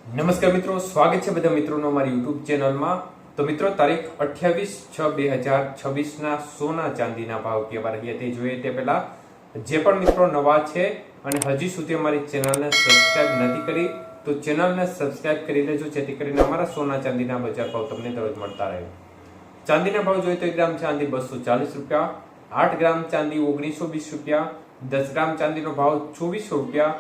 નમસ્કાર મિત્રો, સ્વાગત છે બધા મિત્રોનો અમારી યુટ્યુબ ચેનલમાં। તો મિત્રો, તારીખ 28/6/2026 ના સોના ચાંદીના ભાવ કેવા રહ્યા તે જોઈએ તે પહેલા જે પણ મિત્રો નવા છે અને હજી સુધી અમારી ચેનલને સબસ્ક્રાઇબ નથી કરી તો ચેનલને સબસ્ક્રાઇબ કરી લેજો, જેથી કરીને અમારા સોના ચાંદીના બજાર ભાવ તમને દરરોજ મળતા રહે। ચાંદીના ભાવ જોઈએ તો 1 ગ્રામ ચાંદી 240 રૂપિયા, 8 ગ્રામ ચાંદી 1920 રૂપિયા, 10 ગ્રામ ચાંદીનો ભાવ 2400 રૂપિયા,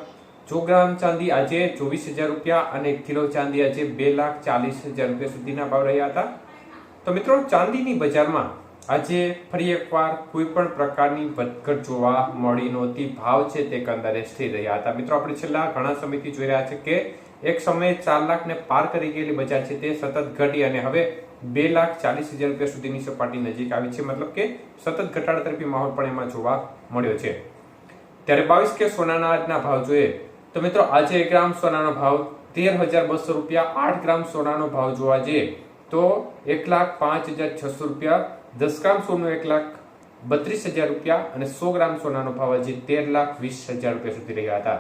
100 ગ્રામ ચાંદી આજે 24,000 રૂપિયા અને 1 કિલો ચાંદી આજે 2,40,000 રૂપિયા સુધીના ભાવ રહ્યા હતા। તો મિત્રો, ચાંદીની બજારમાં આજે ફરી એકવાર કોઈ પણ પ્રકારની વધઘટ જોવા મળી નહોતી। ભાવ છે તે કંદારે સ્થિર રહ્યા હતા। મિત્રો, આપણે છેલ્લા ઘણા સમયથી જોઈ રહ્યા છે કે એક સમયે 4 લાખને પાર કરી ગયેલી બજાર છે તે સતત ઘટી અને હવે 2,40,000 રૂપિયા સુધીની સપાટી નજીક આવી છે। મતલબ કે સતત ઘટાડા તરફી માહોલ પણ એમાં જોવા મળ્યો છે। ત્યારે 22 કે સોનાના આજના ભાવ જોઈએ તો મિત્રો, આજે 1 ગ્રામ સોનાનો ભાવ 13,200 રૂપિયા, 8 ગ્રામ સોનાનો ભાવ જોવા જઈએ તો 1,05,600 રૂપિયા, 10 ગ્રામ સોનું 1,32,000 રૂપિયા અને 100 ગ્રામ સોનાનો ભાવ આજે 13,20,000 રૂપિયા સુધી રહ્યા હતા।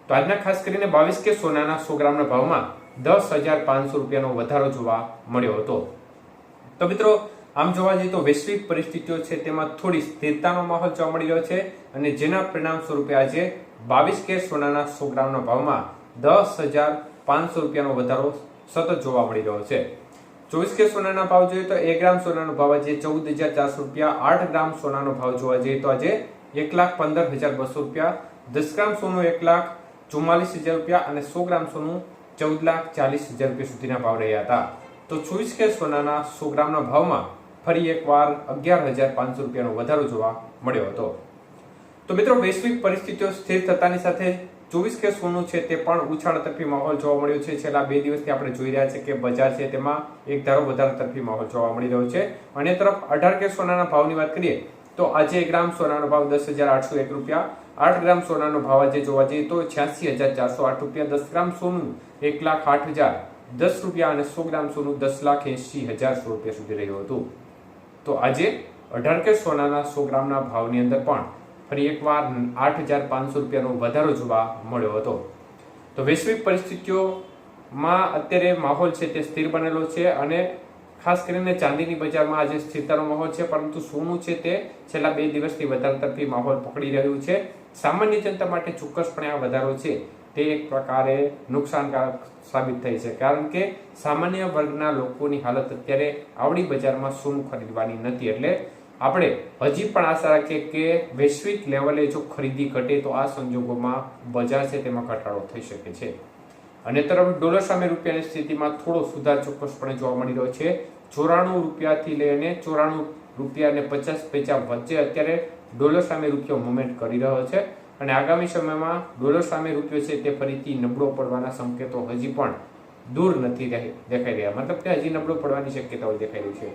તો આજના ખાસ કરીને 22 કે સોનાના 100 ગ્રામના ભાવમાં 10,500 રૂપિયાનો વધારો જોવા મળ્યો હતો। તો મિત્રો, આમ જોવા જઈએ તો વૈશ્વિક પરિસ્થિતિઓ છે તેમાં થોડી સ્થિરતાનો માહોલ જોવા મળી રહ્યો છે અને જેના પરિણામ સ્વરૂપે આજે 22 કે સોનાના 100 ગ્રામના ભાવમાં 10,500 રૂપિયાનો વધારો સતત જોવા મળી રહ્યો છે। 24 કે સોનાના ભાવ જોઈએ તો 1 ગ્રામ સોનાનો ભાવ આજે 14,400 રૂપિયા, 8 ગ્રામ સોનાનો ભાવ જોવા જઈએ તો આજે 1,15,200 રૂપિયા, 10 ગ્રામ સોનું 1,44,000 રૂપિયા અને 100 ગ્રામ સોનું 14,40,000 રૂપિયા સુધીના ભાવ રહ્યા હતા। તો 24 કે સોનાના 100 ગ્રામના ભાવમાં ફરી એકવાર 11,500 રૂપિયાનો વધારો જોવા મળ્યો હતો। તો મિત્રો, વૈશ્વિક પરિસ્થિતિઓ સ્થિર થતાની સાથે 24 કે સોનું છે તે પણ ઉછાળ તરફી માહોલ જોવા મળ્યો છે। છેલ્લા 2 દિવસથી આપણે જોઈ રહ્યા છે કે બજાર છે તેમાં એક ધારો વધારા તરફી માહોલ જોવા મળી રહ્યો છે। અને તરફ 18 કે સોનાના ભાવની વાત કરીએ તો આજે 1 ગ્રામ સોનાનો ભાવ 10,801 રૂપિયા, 8 ગ્રામ સોનાનો ભાવ આજે જોવા જઈએ તો 86,408 રૂપિયા, 10 ગ્રામ સોનું 1,08,010 રૂપિયા અને 100 ગ્રામ સોનું 10,80,100 રૂપિયા સુધી રહ્યું હતું। તો આજે 18 કે સોનાના 100 ગ્રામના ભાવની અંદર પણ ફરી એકવાર 8,500 રૂપિયાનો વધારો જોવા મળ્યો હતો। તો વૈશ્વિક પરિસ્થિતિઓમાં અત્યારે માહોલ છે તે સ્થિર બનેલો છે અને ખાસ કરીને ચાંદીની બજારમાં આજે સ્થિરતાનો માહોલ છે, પરંતુ સોનું છે તે છેલ્લા 2 દિવસથી વધારા તરફી માહોલ પકડી રહ્યું છે। સામાન્ય જનતા માટે ચોક્કસપણે આ વધારો છે તે એક પ્રકારે નુકસાનકારક સાબિત થઈ છે, કારણ કે સામાન્ય વર્ગના લોકોની હાલત અત્યારે આવડી બજારમાં સોનું ખરીદવાની નથી। એટલે આપણે હજી પણ આશા રાખીએ કે વૈશ્વિક લેવલે જો ખરીદી ઘટે તો આ સંજોગોમાં બજાર છે તેમાં ઘટાડો થઈ શકે છે। અને તરફ ડોલર સામે રૂપિયાની સ્થિતિમાં થોડો સુધાર ચોક્કસપણે જોવા મળી રહ્યો છે। 94 રૂપિયાથી લઈને 94 રૂપિયા અને 50 પૈસા વચ્ચે અત્યારે ડોલર સામે રૂપિયો મુવમેન્ટ કરી રહ્યો છે અને આગામી સમયમાં ડોલર સામે રૂપિયો છે તે ફરીથી નબળો પડવાના સંકેતો હજી પણ દૂર નથી દેખાઈ રહ્યા, મતલબ કે હજી નબળો પડવાની શક્યતાઓ દેખાઈ રહી છે।